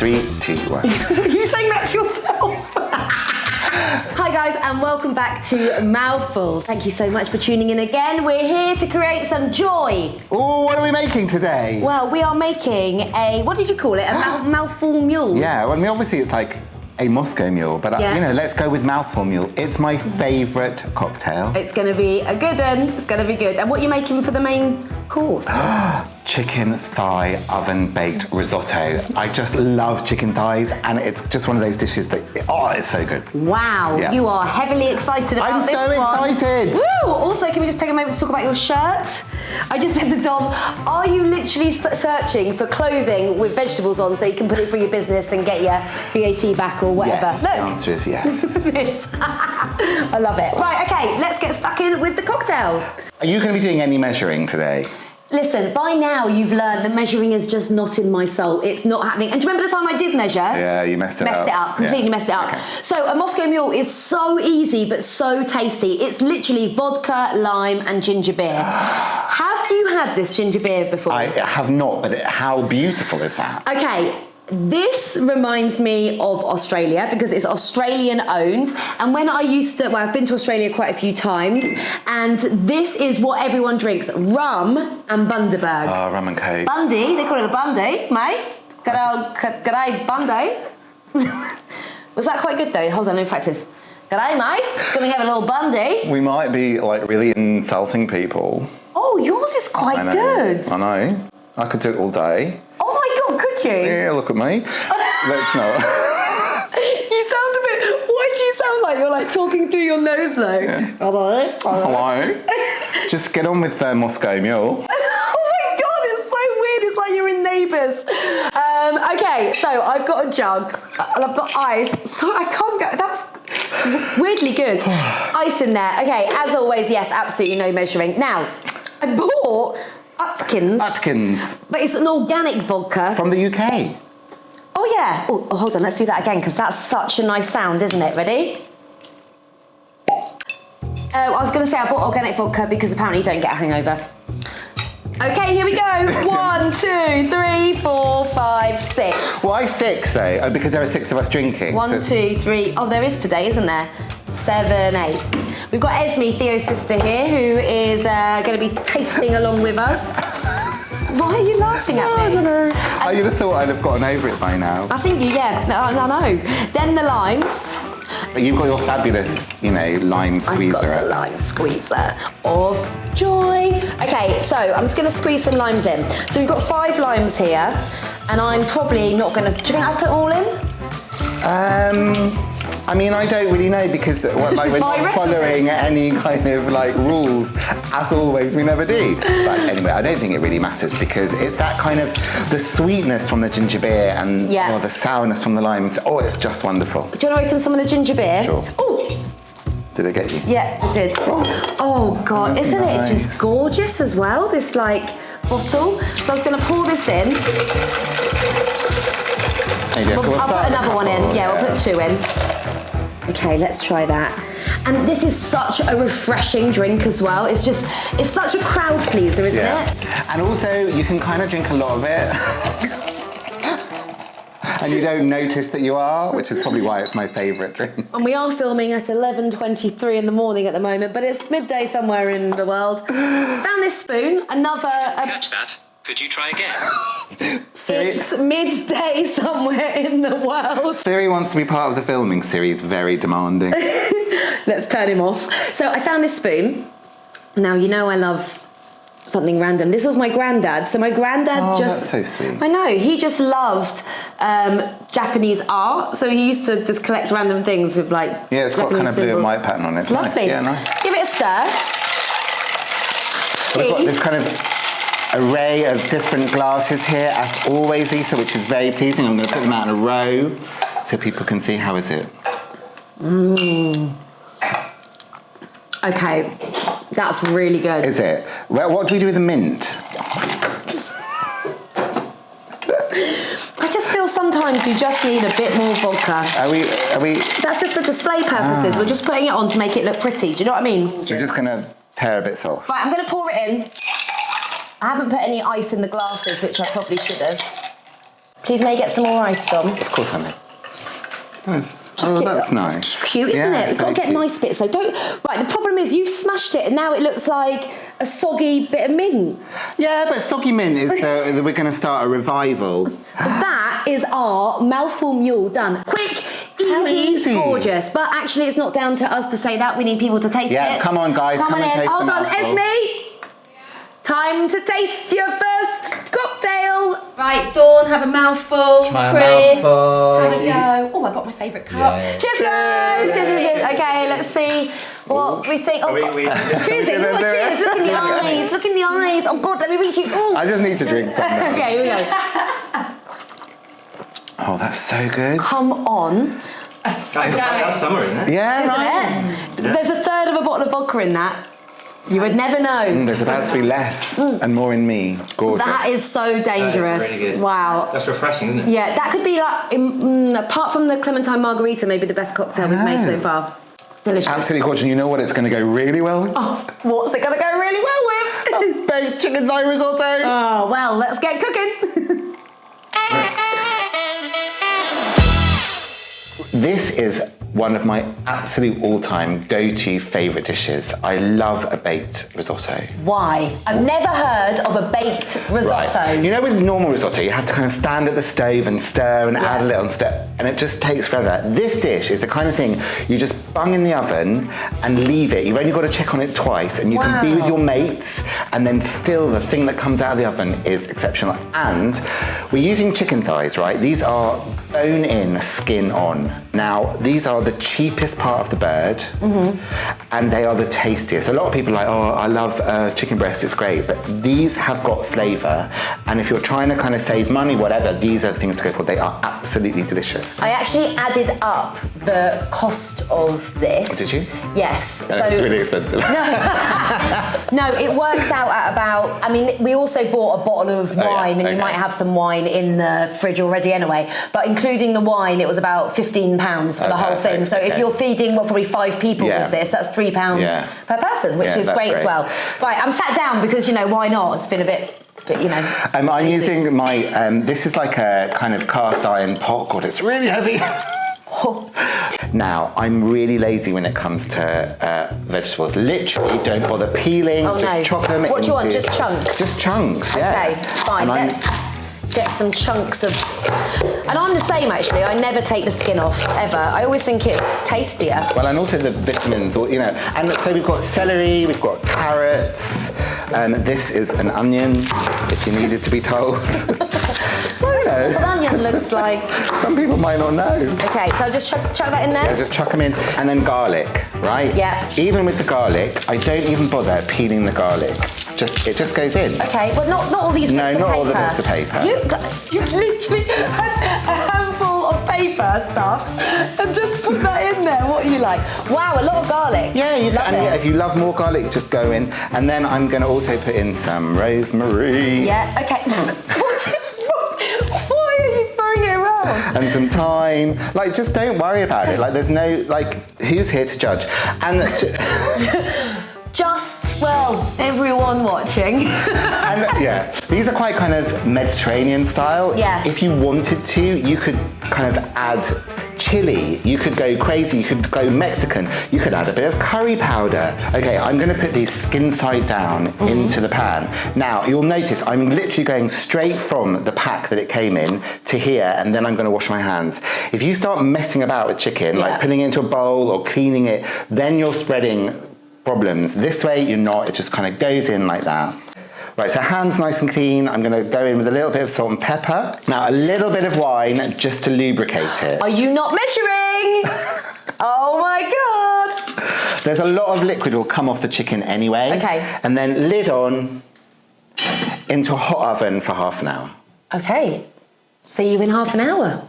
3, 2, 1. You saying that to yourself? Hi guys, and welcome back to Mouthful. Thank you so much for tuning in again. We're here to create some joy. Oh, what are we making today? Well, we are making a, what did you call it? A Mouthfull Mule? Yeah, well, I mean, obviously it's like a Moscow Mule, but you know, let's go with Mouthfull Mule. It's my favourite cocktail. It's going to be a good one. It's going to be good. And what are you making for the main course? Chicken thigh oven-baked risotto. I just love chicken thighs, and it's just one of those dishes that, oh, it's so good. Wow, you are heavily excited about this one. I'm so excited. Woo! Also, can we just take a moment to talk about your shirt? I just said to Dom, are you literally searching for clothing with vegetables on so you can put it through your business and get your VAT back or whatever? Yes, Look. the answer is yes. I love it. Right, okay, let's get stuck in with the cocktail. Are you going to be doing any measuring today? Listen, by now you've learned that measuring is just not in my soul. It's not happening. And do you remember the time I did measure? Yeah, you messed it up. Completely messed it up. Okay. So a Moscow Mule is so easy but so tasty. It's literally vodka, lime and ginger beer. Have you had this ginger beer before? I have not, but how beautiful is that? Okay. This reminds me of Australia because it's Australian owned, and when I used to, well, I've been to Australia quite a few times, and this is what everyone drinks: rum and Bundaberg. Oh, rum and coke. Bundy, they call it a Bundy, mate. G'day, Bundy. Was that quite good though? Hold on, let me practice. G'day, mate. Just gonna have a little Bundy. We might be like really insulting people. Oh, yours is quite good. I know. I could do it all day. Oh my God, could you? Yeah, look at me. Let's not. You sound a bit, why do you sound like you're like talking through your nose though? Yeah. Hello? Hello. Just get on with Moscow Mule. Oh my God, it's so weird. It's like you're in Neighbours. Okay, so I've got a jug and I've got ice. So I can't go, that's weirdly good. Ice in there. Okay, as always, yes, absolutely no measuring. Now, I bought Atkins. But it's an organic vodka. From the UK. Oh yeah. Oh, hold on, let's do that again because that's such a nice sound, isn't it? Ready? I was going to say I bought organic vodka because apparently you don't get a hangover. Okay, here we go. 1, 2, 3, 4, 5, 6. Why 6 though? Oh, because there are 6 of us drinking. 1, 2, 3. Oh, there is today, isn't there? 7, 8. We've got Esme, Theo's sister here, who is going to be tasting along with us. Why are you laughing at me? I don't know. I would have thought I'd have gotten over it by now. I think I know. Then the limes. But you've got your fabulous, you know, lime squeezer. I've got the lime squeezer of joy. Okay, so I'm just going to squeeze some limes in. So we've got 5 limes here, and I'm probably not going to. Do you think I'll put them all in? I mean, I don't really know because we're not following any kind of like rules. As always, we never do. But anyway, I don't think it really matters because it's that kind of the sweetness from the ginger beer and the sourness from the limes. Oh, it's just wonderful. Do you want to open some of the ginger beer? Sure. Oh. Did it get you? Yeah, it did. Oh God, isn't it just gorgeous as well? This like bottle. So I was going to pour this in. I'll put another one in. Yeah, we'll put 2 in. Okay, let's try that. And this is such a refreshing drink as well. It's such a crowd pleaser, isn't it? And also, you can kind of drink a lot of it. And you don't notice that you are, which is probably why it's my favourite drink. And we are filming at 11:23 in the morning at the moment, but it's midday somewhere in the world. Found this spoon, another... Catch that. Could you try again? It's midday somewhere in the world. Siri wants to be part of the filming. Siri's very demanding. Let's turn him off. So I found this spoon. Now, you know I love something random. This was my granddad. So my granddad that's so sweet. I know. He just loved Japanese art. So he used to just collect random things with like yeah, it's got kind of blue and white pattern on it. It's lovely. Yeah, nice. Give it a stir. We've got this kind of array of different glasses here, as always, Lisa, which is very pleasing. I'm going to put them out in a row so people can see. How is it? Okay, that's really good. Is it? Well, what do we do with the mint? I just feel sometimes you just need a bit more vodka. Are we? That's just for display purposes. We're just putting it on to make it look pretty. Do you know what I mean? We're just going to tear a bit off. Right, I'm going to pour it in. I haven't put any ice in the glasses, which I probably should have. Please may I get some more ice, Dom? Of course I may. Oh, that's nice. It's cute, isn't it? We've got to get nice bits. So don't. Right, the problem is you've smashed it and now it looks like a soggy bit of mint. Yeah, but soggy mint is we're going to start a revival. So that is our Mouthfull Mule done. Quick, easy, gorgeous. But actually, it's not down to us to say that. We need people to taste it. Yeah, come on, guys. Come on in. and taste Hold the on, Mouthfull. Esme. Time to taste your first cocktail. Right, Dawn, have a mouthful. Try a Chris, mouthful. have a go. Oh, I got my favourite cup. Yeah. Cheers, guys. Cheers. Okay, let's see what we think. Oh, cheers! Cheers! Look in the eyes. Look in the eyes. Oh God, let me reach you. Ooh. I just need to drink something. Okay, here we go. Oh, that's so good. Come on. That's summer, isn't it? Yeah, Isn't right. it? There's a third of a bottle of vodka in that. You would never know. There's about to be less and more in me. Gorgeous. That is so dangerous. That is really good. Wow. That's refreshing, isn't it? Yeah, that could be like, apart from the Clementine Margarita, maybe the best cocktail we've made so far. Delicious. Absolutely gorgeous. You know what it's going to go really well? Oh, what's it going to go really well with? Baked chicken thigh risotto. Oh, well, let's get cooking. This is one of my absolute all-time go-to favourite dishes. I love a baked risotto. Why? I've never heard of a baked risotto. Right. You know, with normal risotto, you have to kind of stand at the stove and stir and add a little and stir, and it just takes forever. This dish is the kind of thing you just bung in the oven and leave it. You've only got to check on it twice, and you can be with your mates, and then still the thing that comes out of the oven is exceptional. And we're using chicken thighs, right? These are bone-in, skin-on. Now, these are the cheapest part of the bird, and they are the tastiest. A lot of people are like, oh, I love chicken breast, it's great, but these have got flavour, and if you're trying to kind of save money, whatever, these are the things to go for. They are absolutely delicious. I actually added up the cost of this. Did you? Yes. So it's really expensive. No, it works out at about, I mean, we also bought a bottle of wine, and you might have some wine in the fridge already anyway, but including the wine, it was about £15 for the whole thing. So if you're feeding, well, probably 5 people with this, that's £3 per person, which is great as well. Right, I'm sat down because, you know, why not? It's been a bit, you know. I'm using my, this is like a kind of cast iron pot called, it's really heavy. Now, I'm really lazy when it comes to vegetables. Literally, don't bother peeling, just chop them What do you want, just chunks? Just chunks, yeah. Okay, fine, let's get some chunks of... And I'm the same, actually. I never take the skin off, ever. I always think it's tastier. Well, and also the vitamins, or, you know. And so we've got celery, we've got carrots. This is an onion, if you needed to be told. What an onion looks like. Some people might not know. Okay, so I'll just chuck that in there? Yeah, just chuck them in. And then garlic, right? Yeah. Even with the garlic, I don't even bother peeling the garlic. It just goes in. Okay, but not all these bits of paper. No, not all the bits of paper. You literally had a handful of paper stuff and just put that in there. What are you like? Wow, a lot of garlic. Yeah, if you love more garlic, just go in. And then I'm going to also put in some rosemary. Yeah, okay. What is wrong? Why are you throwing it around? And some thyme. Like, just don't worry about it. Like, there's no, like, who's here to judge? And... Just, well, everyone watching. And yeah, these are quite kind of Mediterranean style. Yeah. If you wanted to, you could kind of add chili. You could go crazy. You could go Mexican. You could add a bit of curry powder. Okay, I'm going to put these skin side down into the pan. Now, you'll notice I'm literally going straight from the pack that it came in to here, and then I'm going to wash my hands. If you start messing about with chicken, like putting it into a bowl or cleaning it, then you're spreading problems. This way, you're not. It just kind of goes in like that. Right, so hands nice and clean. I'm going to go in with a little bit of salt and pepper. Now, a little bit of wine just to lubricate it. Are you not measuring? Oh my God. There's a lot of liquid will come off the chicken anyway. Okay. And then lid on into a hot oven for half an hour. Okay. See you in half an hour.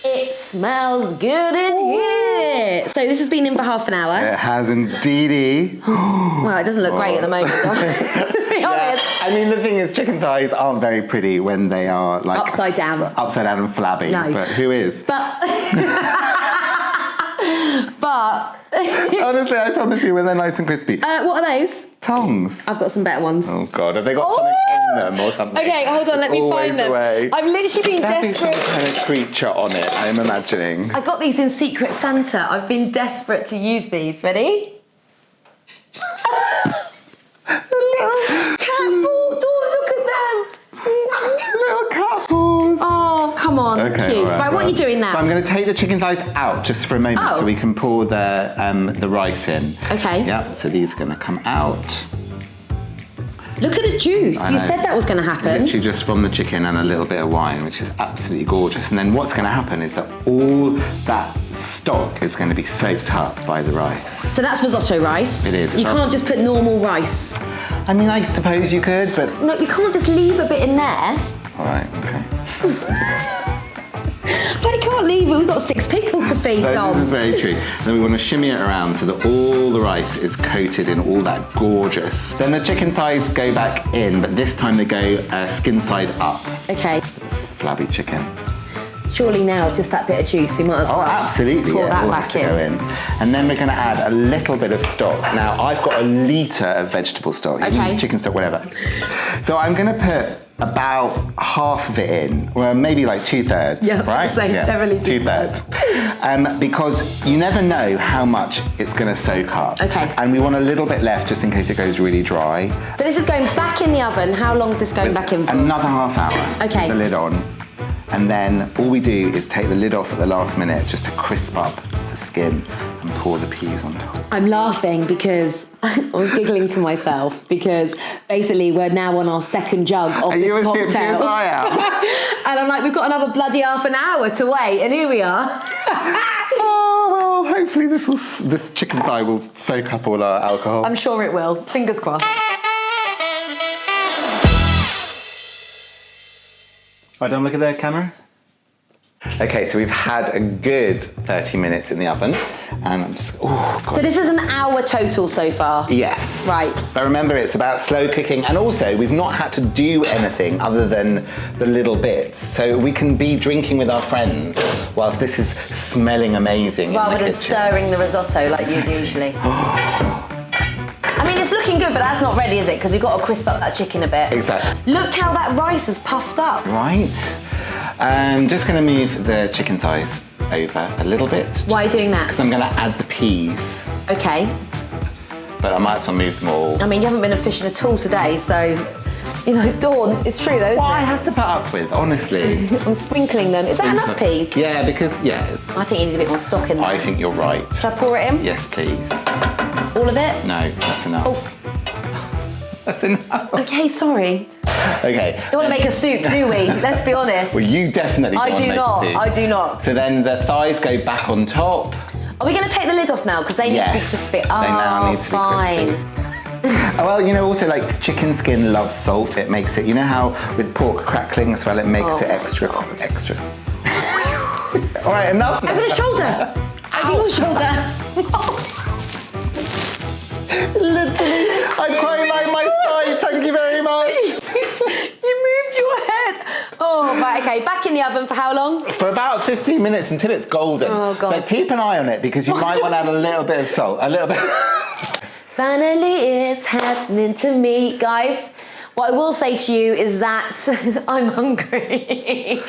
It smells good in here. So this has been in for half an hour. It has indeedy. Well, it doesn't look great at the moment, to be honest. I mean, the thing is, chicken thighs aren't very pretty when they are like Upside down. Upside down and flabby. No. But who is? But Honestly, I promise you, when they're nice and crispy. What are those? Tongs. I've got some better ones. Oh God, have they got something in them or something? Okay, hold on, let me find them. I've literally been There'll be some desperate. kind of creature on it, I'm imagining. I got these in Secret Santa. I've been desperate to use these. Ready? Cat balls. Oh, look at them. Little cat balls. Oh, come on. Okay, Cute. Right, what are you doing now? So I'm going to take the chicken thighs out just for a moment Oh. so we can pour the rice in. Okay. Yeah, so these are going to come out. Look at the juice. I You know. said that was going to happen. Literally just from the chicken and a little bit of wine, which is absolutely gorgeous. And then what's going to happen is that all that stock is going to be soaked up by the rice. So that's risotto rice. It is. You can't just put normal rice. I mean, I suppose you could, but... No, you can't just leave a bit in there. All right, okay. But you can't leave it. We've got 6 people to feed, No, Dom. this is very true. Then we want to shimmy it around so that all the rice is coated in all that gorgeous. Then the chicken thighs go back in, but this time they go skin side up. Okay. Flabby chicken. Surely now, just that bit of juice, we might as well Oh, absolutely. pour that all back has to go in. And then we're going to add a little bit of stock. Now, I've got a litre of vegetable stock. You can Okay. use chicken stock, whatever. So I'm going to put about half of it in, well, maybe like 2/3, Yeah, right? same, definitely 2/3. Because you never know how much it's going to soak up. Okay. And we want a little bit left just in case it goes really dry. So this is going back in the oven. How long is this going back in for? Another half hour. Okay. With the lid on. And then all we do is take the lid off at the last minute just to crisp up the skin and pour the peas on top. I'm laughing because I'm giggling to myself because basically we're now on our second jug of Are this you as cocktail. tipsy as I am? And I'm like, we've got another bloody half an hour to wait, and here we are. Oh, well, hopefully this chicken thigh will soak up all our alcohol. I'm sure it will. Fingers crossed. Right, don't look at the camera. Okay, so we've had a good 30 minutes in the oven, and I'm just, oh, God. So this is an hour total so far? Yes. Right. But remember, it's about slow cooking, and also we've not had to do anything other than the little bits. So we can be drinking with our friends whilst this is smelling amazing Rather in the than kitchen. stirring the risotto like you usually. I mean, it's looking good, but that's not ready, is it? Because you've got to crisp up that chicken a bit. Exactly. Look how that rice is puffed up. Right. I'm just going to move the chicken thighs over a little bit. Why are you doing that? Because I'm going to add the peas, Okay. but I might as well move them all. I mean, you haven't been a fishing at all today, so, you know, Dawn, it's true though, isn't What I it? have to put up with, honestly. I'm sprinkling them. Is that enough peas? Yeah, because, yeah, I think you need a bit more stock in there. I think you're right. Shall I pour it in? Yes, please. All of it? No, that's enough. Oh. That's enough. Okay, sorry. Okay. Don't want to make a soup, do we? Let's be honest. Well, you definitely I don't do wanna not. make a soup. I do not. So then the thighs go back on top. Are we going to take the lid off now? Because they need to be Yes, crispy. they now need to be fine. crispy. Oh, well, you know, also like chicken skin loves salt. It makes it, you know how with pork crackling as well, it makes it extra. All right, enough. Over the shoulder. Over your shoulder. Literally, I quite like my side. Thank you very much. You moved your head. Oh, right, okay. Back in the oven for how long? For about 15 minutes until it's golden. Oh, God. But keep an eye on it because you might want to add a little bit of salt. A little bit. Finally, it's happening to me. Guys, what I will say to you is that I'm hungry.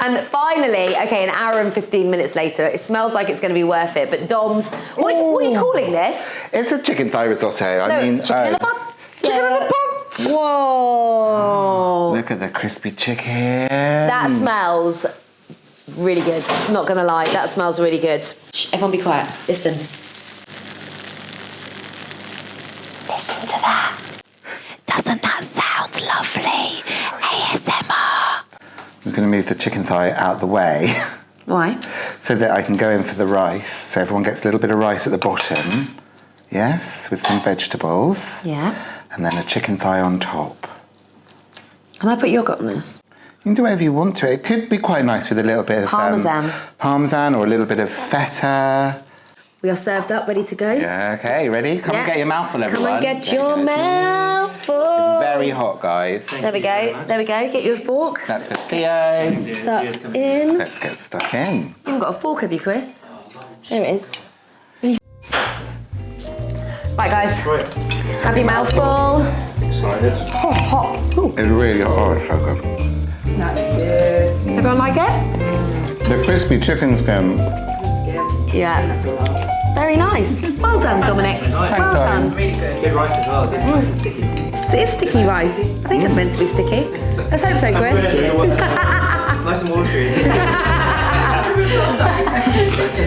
And finally, okay, an hour and 15 minutes later, it smells like it's going to be worth it. But Dom's, what are you calling this? It's a chicken thigh risotto. No, I mean, chicken in a pot. Chicken in a pot. Whoa. Look at the crispy chicken. That smells really good. Not going to lie, that smells really good. Shh, everyone be quiet. Listen. Listen to that. Doesn't that sound lovely? ASMR. I'm going to move the chicken thigh out the way Why? so that I can go in for the rice. So everyone gets a little bit of rice at the bottom. Yes, with some vegetables. Yeah. And then a chicken thigh on top. Can I put yogurt on this? You can do whatever you want to. It could be quite nice with a little bit of Parmesan. Parmesan or a little bit of feta. We are served up, ready to go. Yeah, okay, ready? Come and get your mouthful, everyone. Come and get There you your go. mouthful. It's very hot, guys. There we go. There we go. Get you a fork. That's for Theo. Stuck in. Let's get stuck in. You haven't got a fork, have you, Chris? There it is. Right, guys. Right. Have your mouthful. Excited. Oh, hot. Ooh. It's really hot. It's so good. That's good. Everyone like it? The crispy chicken skin. Yeah. Very nice. Well done, Dominic. Nice. Well done. Really good. Good rice as well. Good nice and sticky. It is sticky rice. I think it's meant to be sticky. Let's hope so, Chris. Nice and watery.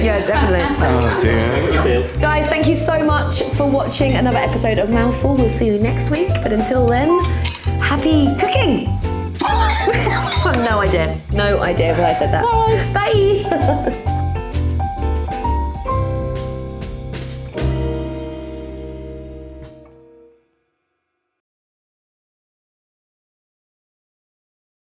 Yeah, definitely. Oh dear. Guys, thank you so much for watching another episode of Mouthful. We'll see you next week. But until then, happy cooking. No idea. No idea why I said that. Bye. Bye.